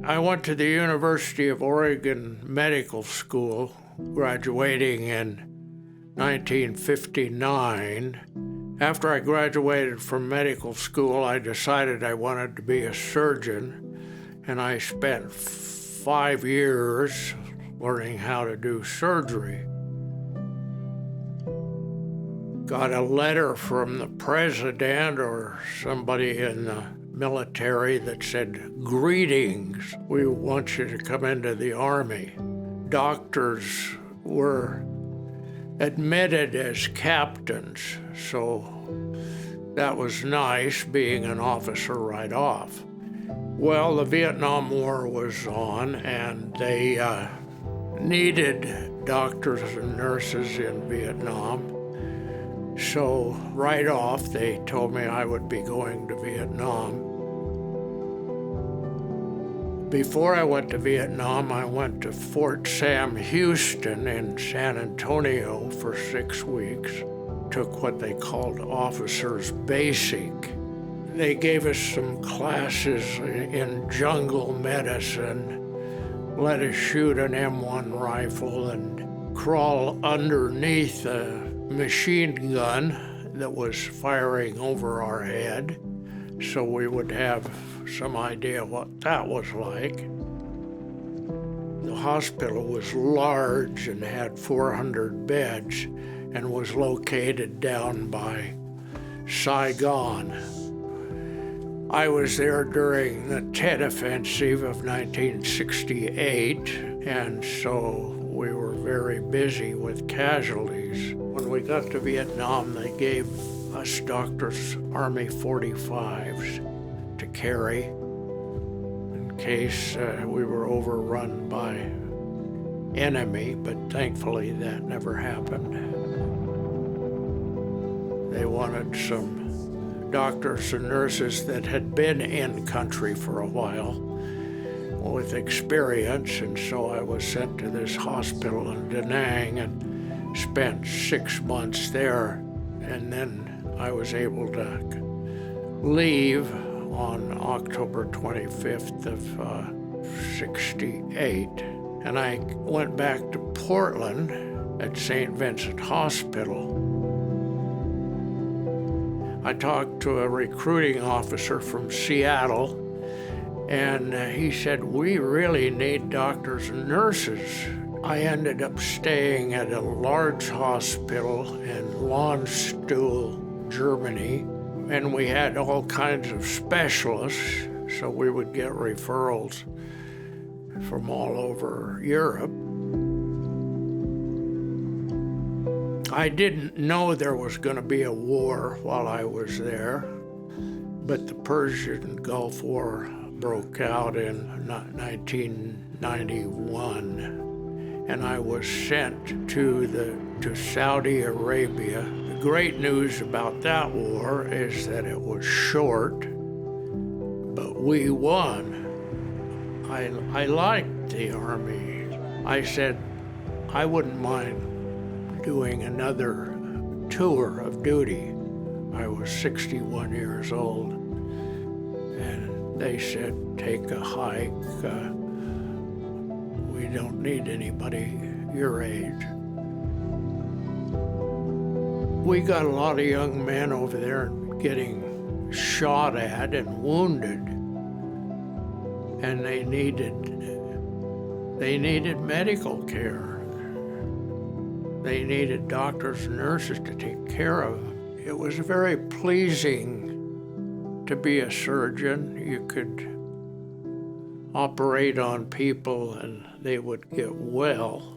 I went to the University of Oregon Medical School, graduating in 1959. After I graduated from medical school, I decided I wanted to be a surgeon, and I spent 5 years learning how to do surgery. Got a letter from the president or somebody in the military that said, "Greetings, we want you to come into the Army." Doctors were admitted as captains, so that was nice, being an officer right off. Well, the Vietnam War was on, and they needed doctors and nurses in Vietnam. So right off, they told me I would be going to Vietnam. Before I went to Vietnam, I went to Fort Sam Houston in San Antonio for 6 weeks. Took what they called Officers Basic. They gave us some classes in jungle medicine, let us shoot an M1 rifle and crawl underneath a machine gun that was firing over our head, so we would have some idea what that was like. The hospital was large and had 400 beds and was located down by Saigon. I was there during the Tet Offensive of 1968, and so we were very busy with casualties. When we got to Vietnam, they gave us doctors Army 45s to carry in case we were overrun by enemy, but thankfully that never happened. They wanted some doctors and nurses that had been in country for a while with experience, and so I was sent to this hospital in Da Nang and spent 6 months there, and then I was able to leave on October 25th of 68, and I went back to Portland at St. Vincent Hospital. I talked to a recruiting officer from Seattle, and he said, "We really need doctors and nurses." I ended up staying at a large hospital in Landstuhl, Germany, and we had all kinds of specialists, so we would get referrals from all over Europe. I didn't know there was going to be a war while I was there, but the Persian Gulf War broke out in 1991, and I was sent to Saudi Arabia. The great news about that war is that it was short, but we won. I liked the Army. I said I wouldn't mind doing another tour of duty. I was 61 years old, and they said, "Take a hike. We don't need anybody your age." We got a lot of young men over there getting shot at and wounded, and they needed medical care. They needed doctors and nurses to take care of them. It was very pleasing to be a surgeon. You could operate on people and they would get well.